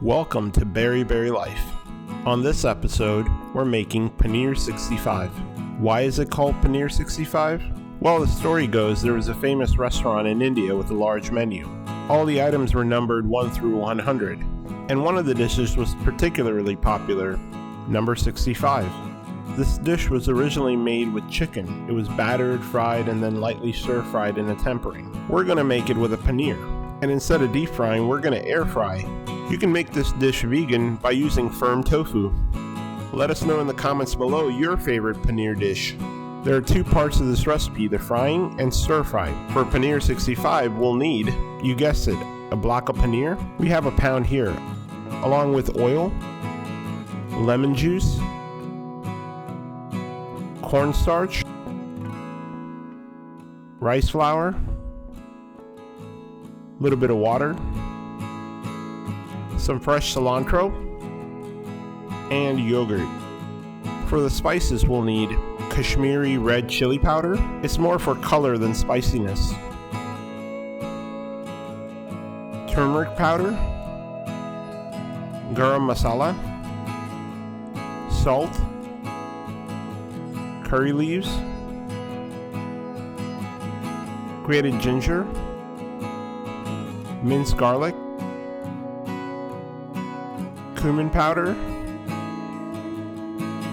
Welcome to Berry Life. On this episode, we're making Paneer 65. Why is it called Paneer 65? Well, the story goes there was a famous restaurant in India with a large menu. All the items were numbered 1 through 100, and one of the dishes was particularly popular, number 65. This dish was originally made with chicken. It was battered, fried, and then lightly stir-fried in a tempering. We're going to make it with a paneer, and instead of deep frying, we're going to air fry. You can make this dish vegan by using firm tofu. Let us know in the comments below your favorite paneer dish. There are two parts of this recipe, the frying and stir fry. For Paneer 65, we'll need, you guessed it, a block of paneer. We have a pound here, along with oil, lemon juice, cornstarch, rice flour, a little bit of water, some fresh cilantro, and yogurt. For the spices, we'll need Kashmiri red chili powder. It's more for color than spiciness. Turmeric powder, garam masala, salt, curry leaves, grated ginger, minced garlic, cumin powder,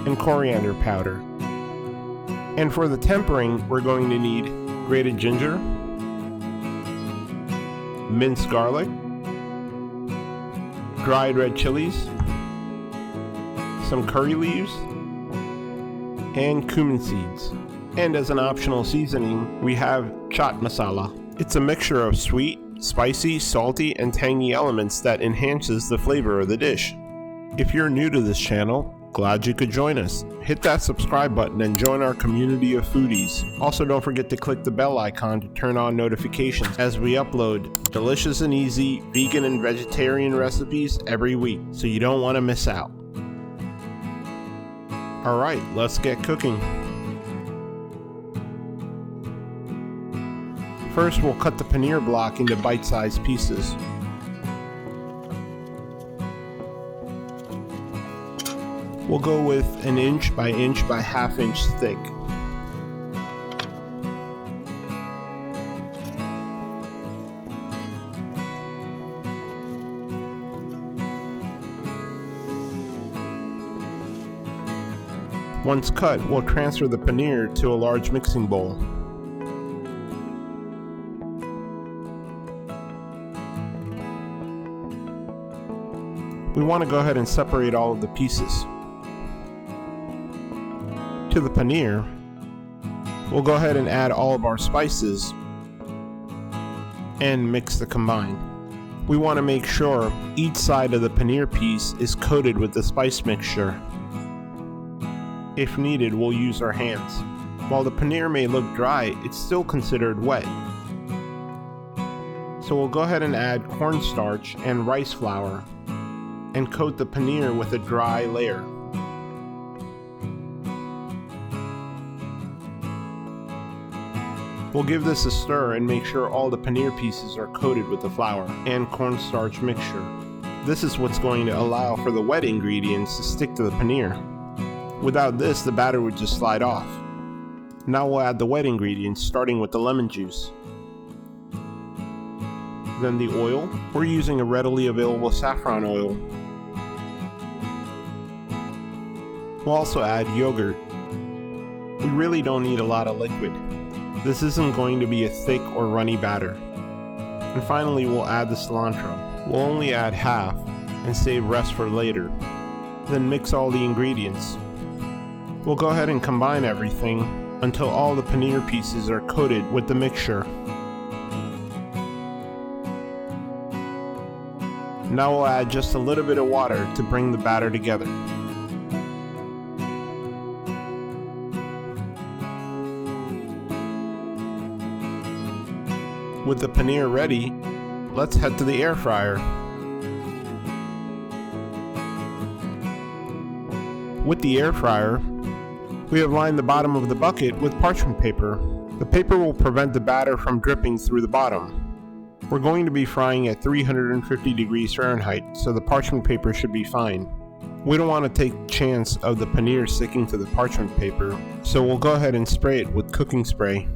and coriander powder. And for the tempering, we're going to need grated ginger, minced garlic, dried red chilies, some curry leaves, and cumin seeds. And as an optional seasoning, we have chaat masala. It's a mixture of sweet, spicy, salty, and tangy elements that enhances the flavor of the dish. If you're new to this channel, glad you could join us. Hit that subscribe button and join our community of foodies. Also, don't forget to click the bell icon to turn on notifications as we upload delicious and easy vegan and vegetarian recipes every week, so you don't want to miss out. Alright, let's get cooking. First, we'll cut the paneer block into bite-sized pieces. We'll go with an inch by half inch thick. Once cut, we'll transfer the paneer to a large mixing bowl. We want to go ahead and separate all of the pieces. To the paneer, we'll go ahead and add all of our spices and mix the combined. We want to make sure each side of the paneer piece is coated with the spice mixture. If needed, we'll use our hands. While the paneer may look dry, it's still considered wet. So we'll go ahead and add cornstarch and rice flour and coat the paneer with a dry layer. We'll give this a stir and make sure all the paneer pieces are coated with the flour and cornstarch mixture. This is what's going to allow for the wet ingredients to stick to the paneer. Without this, the batter would just slide off. Now we'll add the wet ingredients, starting with the lemon juice. Then the oil. We're using a readily available saffron oil. We'll also add yogurt. We really don't need a lot of liquid. This isn't going to be a thick or runny batter. And finally, we'll add the cilantro. We'll only add half and save rest for later. Then mix all the ingredients. We'll go ahead and combine everything until all the paneer pieces are coated with the mixture. Now we'll add just a little bit of water to bring the batter together. With the paneer ready, let's head to the air fryer. With the air fryer, we have lined the bottom of the bucket with parchment paper. The paper will prevent the batter from dripping through the bottom. We're going to be frying at 350 degrees Fahrenheit, so the parchment paper should be fine. We don't want to take the chance of the paneer sticking to the parchment paper, so we'll go ahead and spray it with cooking spray.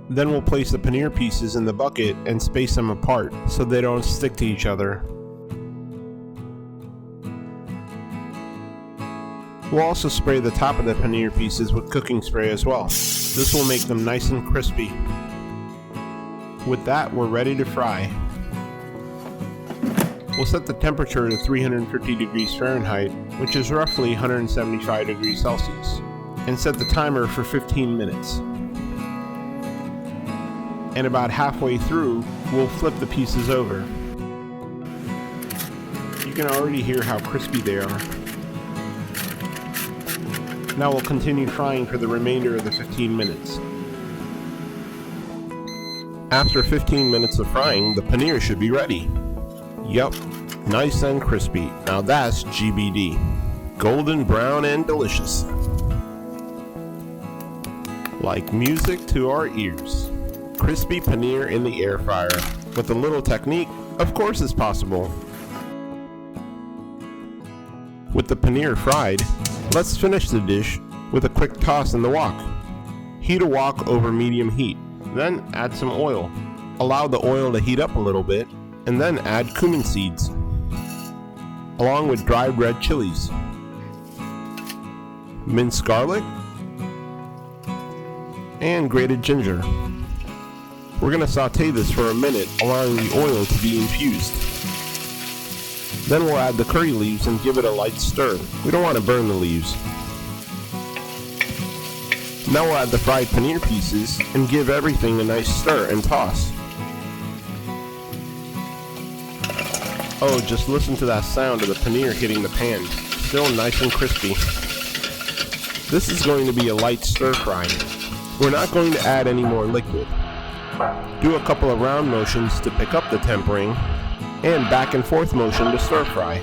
Then we'll place the paneer pieces in the bucket and space them apart so they don't stick to each other. We'll also spray the top of the paneer pieces with cooking spray as well. This will make them nice and crispy. With that, we're ready to fry. We'll set the temperature to 350 degrees Fahrenheit, which is roughly 175 degrees Celsius, and set the timer for 15 minutes. And about halfway through, we'll flip the pieces over. You can already hear how crispy they are. Now we'll continue frying for the remainder of the 15 minutes. After 15 minutes of frying, the paneer should be ready. Yup, nice and crispy. Now that's GBD. Golden brown and delicious. Like music to our ears. Crispy paneer in the air fryer. With a little technique, of course it's possible. With the paneer fried, let's finish the dish with a quick toss in the wok. Heat a wok over medium heat, then add some oil. Allow the oil to heat up a little bit, and then add cumin seeds, along with dried red chilies, minced garlic, and grated ginger. We're going to saute this for a minute, allowing the oil to be infused. Then we'll add the curry leaves and give it a light stir. We don't want to burn the leaves. Now we'll add the fried paneer pieces and give everything a nice stir and toss. Oh, just listen to that sound of the paneer hitting the pan. Still nice and crispy. This is going to be a light stir fry. We're not going to add any more liquid. Do a couple of round motions to pick up the tempering, and back and forth motion to stir fry.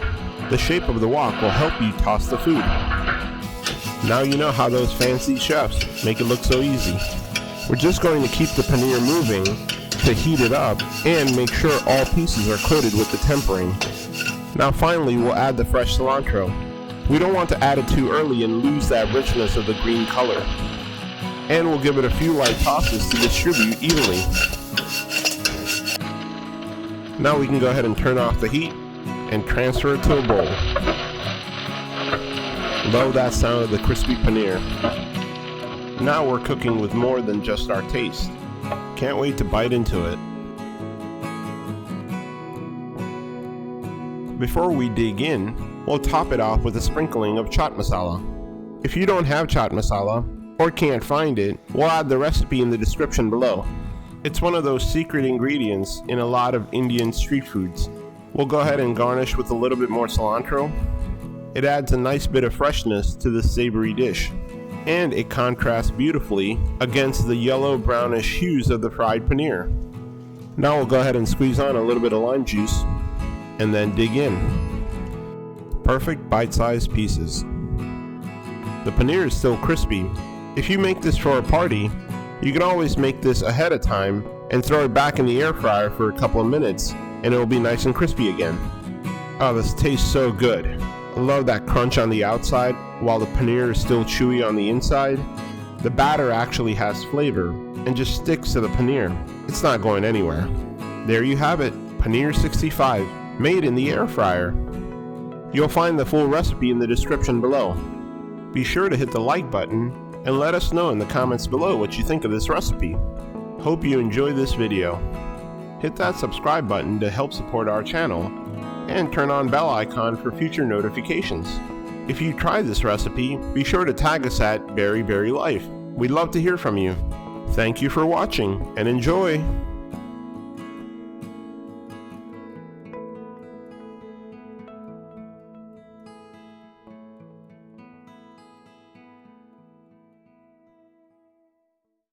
The shape of the wok will help you toss the food. Now you know how those fancy chefs make it look so easy. We're just going to keep the paneer moving to heat it up and make sure all pieces are coated with the tempering. Now finally, we'll add the fresh cilantro. We don't want to add it too early and lose that richness of the green color. And we'll give it a few light tosses to distribute evenly. Now we can go ahead and turn off the heat and transfer it to a bowl. Love that sound of the crispy paneer. Now we're cooking with more than just our taste. Can't wait to bite into it. Before we dig in, we'll top it off with a sprinkling of chaat masala. If you don't have chaat masala, or can't find it, we'll add the recipe in the description below. It's one of those secret ingredients in a lot of Indian street foods. We'll go ahead and garnish with a little bit more cilantro. It adds a nice bit of freshness to this savory dish, and it contrasts beautifully against the yellow brownish hues of the fried paneer. Now we'll go ahead and squeeze on a little bit of lime juice, and then dig in. Perfect bite-sized pieces. The paneer is still crispy. If you make this for a party, you can always make this ahead of time and throw it back in the air fryer for a couple of minutes, and it will be nice and crispy again. Oh, this tastes so good. I love that crunch on the outside while the paneer is still chewy on the inside. The batter actually has flavor and just sticks to the paneer. It's not going anywhere. There you have it, Paneer 65, made in the air fryer. You'll find the full recipe in the description below. Be sure to hit the like button and let us know in the comments below what you think of this recipe. Hope you enjoyed this video. Hit that subscribe button to help support our channel, and turn on bell icon for future notifications. If you tried this recipe, be sure to tag us at Very Life. We'd love to hear from you. Thank you for watching, and enjoy!